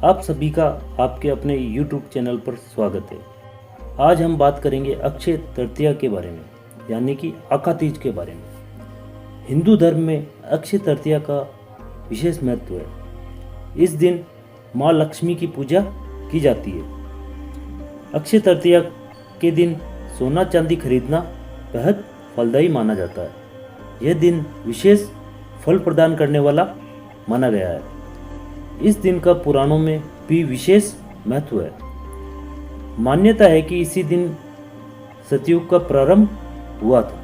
आप सभी का आपके अपने YouTube चैनल पर स्वागत है। आज हम बात करेंगे अक्षय तृतीया के बारे में, यानी कि आका तीज के बारे में। हिंदू धर्म में अक्षय तृतीया का विशेष महत्व है। इस दिन माँ लक्ष्मी की पूजा की जाती है। अक्षय तृतीया के दिन सोना चांदी खरीदना बेहद फलदायी माना जाता है। यह दिन विशेष फल प्रदान करने वाला माना गया है। इस दिन का पुराणों में भी विशेष महत्व है। मान्यता है कि इसी दिन सतयुग का प्रारंभ हुआ था।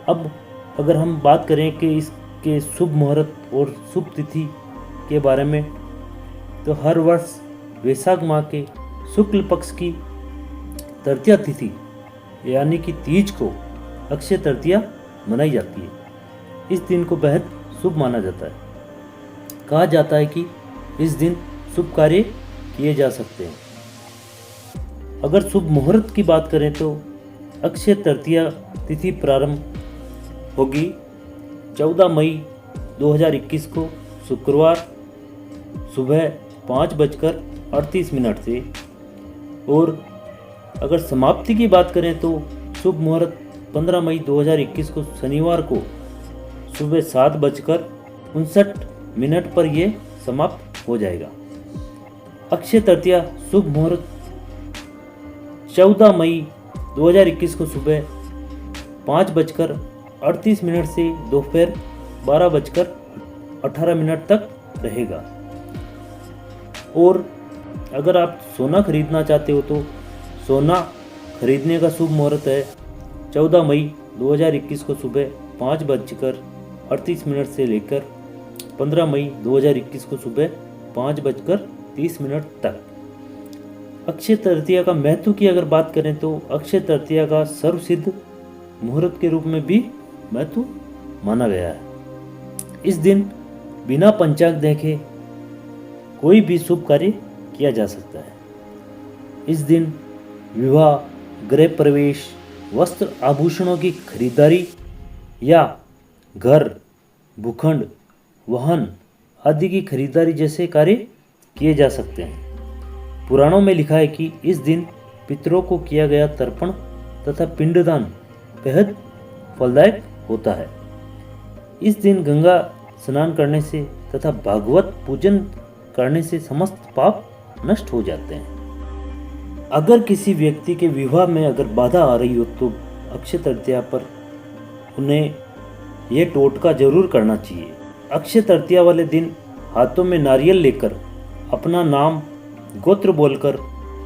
अब अगर हम बात करें कि इसके शुभ मुहूर्त और शुभ तिथि के बारे में, तो हर वर्ष वैशाख माह के शुक्ल पक्ष की तृतीया तिथि यानी कि तीज को अक्षय तृतीया मनाई जाती है। इस दिन को बेहद शुभ माना जाता है। कहा जाता है कि इस दिन शुभ कार्य किए जा सकते हैं। अगर शुभ मुहूर्त की बात करें तो अक्षय तृतीया तिथि प्रारंभ होगी 14 मई 2021 को शुक्रवार सुबह 5:38 से, और अगर समाप्ति की बात करें तो शुभ मुहूर्त 15 मई 2021 को शनिवार को सुबह 7:59 पर यह समाप्त हो जाएगा। अक्षय तृतीया शुभ मुहूर्त 14 मई 2021 को सुबह 5:38 से दोपहर 12:18 तक रहेगा। और अगर आप सोना खरीदना चाहते हो तो सोना खरीदने का शुभ मुहूर्त है 14 मई 2021 को सुबह 5:38 से लेकर 15 मई 2021 को सुबह 5:30 तक। अक्षय तृतीया का महत्व की अगर बात करें तो अक्षय तृतीया का सर्वसिद्ध मुहूर्त के रूप में भी महत्व माना गया है। इस दिन बिना पंचांग देखे कोई भी शुभ कार्य किया जा सकता है। इस दिन विवाह, गृह प्रवेश, वस्त्र आभूषणों की खरीदारी या घर, भूखंड, वाहन आदि की खरीदारी जैसे कार्य किए जा सकते हैं। पुराणों में लिखा है कि इस दिन पितरों को किया गया तर्पण तथा पिंडदान बेहद फलदायक होता है। इस दिन गंगा स्नान करने से तथा भागवत पूजन करने से समस्त पाप नष्ट हो जाते हैं। अगर किसी व्यक्ति के विवाह में अगर बाधा आ रही हो तो अक्षय तृतीया पर उन्हें यह टोटका जरूर करना चाहिए। अक्षय तृतीया वाले दिन हाथों में नारियल लेकर अपना नाम गोत्र बोलकर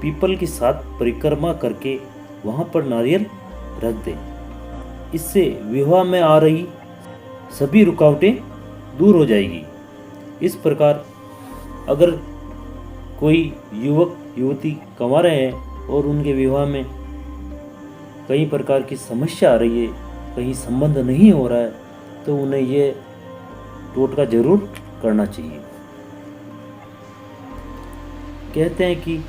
पीपल की 7 परिक्रमा करके वहां पर नारियल रख दें। इससे विवाह में आ रही सभी रुकावटें दूर हो जाएगी। इस प्रकार अगर कोई युवक युवती कमा रहे हैं और उनके विवाह में कई प्रकार की समस्या आ रही है, कहीं संबंध नहीं हो रहा है, तो उन्हें ये टोटका जरूर करना चाहिए। कहते हैं कि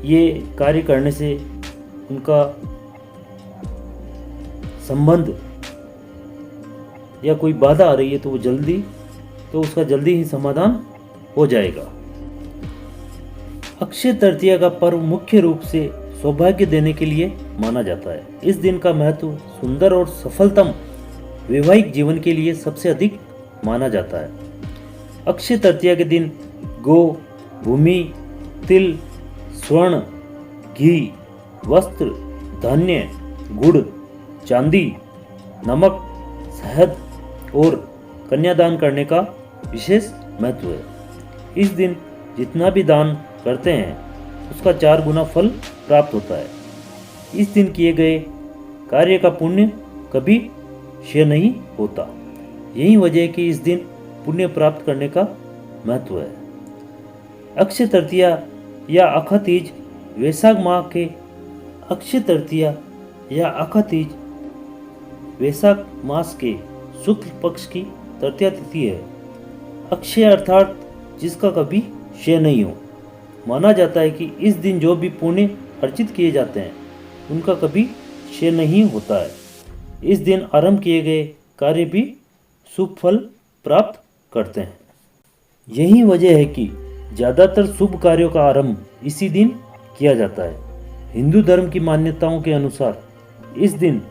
ये कार्य करने से उनका संबंध या कोई बाधा आ रही है तो उसका जल्दी ही समाधान हो जाएगा। अक्षय तृतीया का पर्व मुख्य रूप से सौभाग्य देने के लिए माना जाता है। इस दिन का महत्व सुंदर और सफलतम वैवाहिक जीवन के लिए सबसे अधिक माना जाता है। अक्षय तृतीया के दिन गो, भूमि, तिल, स्वर्ण, घी, वस्त्र, धान्य, गुड़, चांदी, नमक, शहद और कन्यादान करने का विशेष महत्व है। इस दिन जितना भी दान करते हैं उसका 4 गुना फल प्राप्त होता है। इस दिन किए गए कार्य का पुण्य कभी क्षय नहीं होता। यही वजह है कि इस दिन पुण्य प्राप्त करने का महत्व है। अक्षय तृतीया या आखा तीज वैशाख माह के अक्षय तृतीया या आखा तीज वैशाख मास के शुक्ल पक्ष की तृतीया तिथि है। अक्षय अर्थात जिसका कभी क्षय नहीं हो। माना जाता है कि इस दिन जो भी पुण्य अर्जित किए जाते हैं उनका कभी क्षय नहीं होता है। इस दिन आरंभ किए गए कार्य भी शुभ फल प्राप्त करते हैं। यही वजह है कि ज़्यादातर शुभ कार्यों का आरंभ इसी दिन किया जाता है। हिंदू धर्म की मान्यताओं के अनुसार इस दिन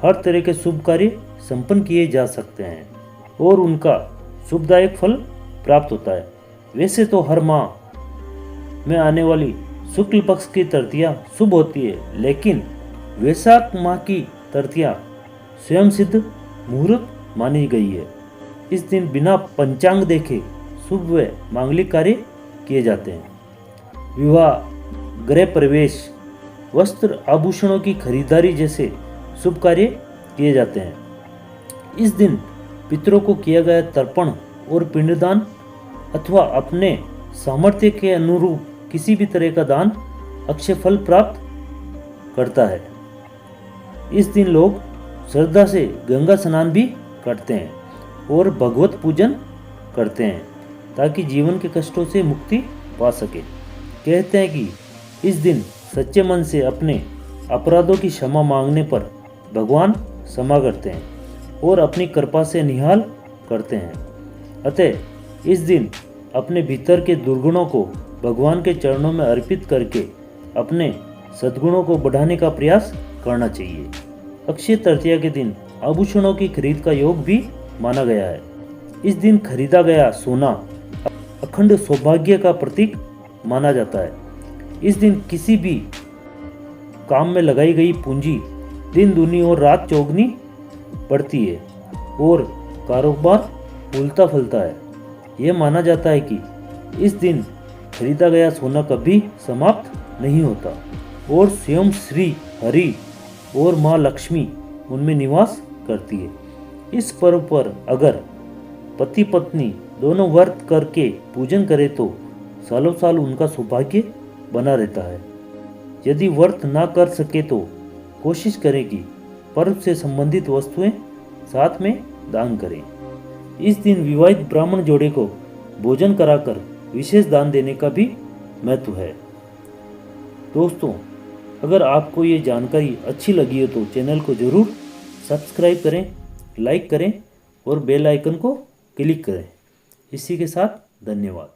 हर तरह के शुभ कार्य संपन्न किए जा सकते हैं और उनका शुभदायक फल प्राप्त होता है। वैसे तो हर माह में आने वाली शुक्ल पक्ष की तृतीया शुभ होती है, लेकिन वैशाख माह की तृतीया स्वयं सिद्ध मुहूर्त मानी गई है। इस दिन बिना पंचांग देखे शुभ व मांगलिक कार्य किए जाते हैं। विवाह, गृह प्रवेश, वस्त्र आभूषणों की खरीदारी जैसे शुभ कार्य किए जाते हैं। इस दिन पितरों को किया गया तर्पण और पिंडदान अथवा अपने सामर्थ्य के अनुरूप किसी भी तरह का दान अक्षय फल प्राप्त करता है। इस दिन लोग श्रद्धा से गंगा स्नान भी करते हैं और भगवत पूजन करते हैं ताकि जीवन के कष्टों से मुक्ति पा सके। कहते हैं कि इस दिन सच्चे मन से अपने अपराधों की क्षमा मांगने पर भगवान क्षमा करते हैं और अपनी कृपा से निहाल करते हैं। अतः इस दिन अपने भीतर के दुर्गुणों को भगवान के चरणों में अर्पित करके अपने सद्गुणों को बढ़ाने का प्रयास करना चाहिए। अक्षय तृतीया के दिन आभूषणों की खरीद का योग भी माना गया है। इस दिन खरीदा गया सोना अखंड सौभाग्य का प्रतीक माना जाता है। इस दिन किसी भी काम में लगाई गई पूंजी दिन दूनी और रात चौगनी बढ़ती है और कारोबार फूलता फलता है। यह माना जाता है कि इस दिन खरीदा गया सोना कभी समाप्त नहीं होता और स्वयं श्री हरि और माँ लक्ष्मी उनमें निवास करती है। इस पर्व पर अगर पति पत्नी दोनों व्रत करके पूजन करें तो सालों साल उनका सौभाग्य बना रहता है। यदि व्रत ना कर सके तो कोशिश करें कि पर्व से संबंधित वस्तुएं साथ में दान करें। इस दिन विवाहित ब्राह्मण जोड़े को भोजन कराकर विशेष दान देने का भी महत्व है। दोस्तों, अगर आपको ये जानकारी अच्छी लगी हो तो चैनल को ज़रूर सब्सक्राइब करें, लाइक करें और बेल आइकन को क्लिक करें। इसी के साथ धन्यवाद।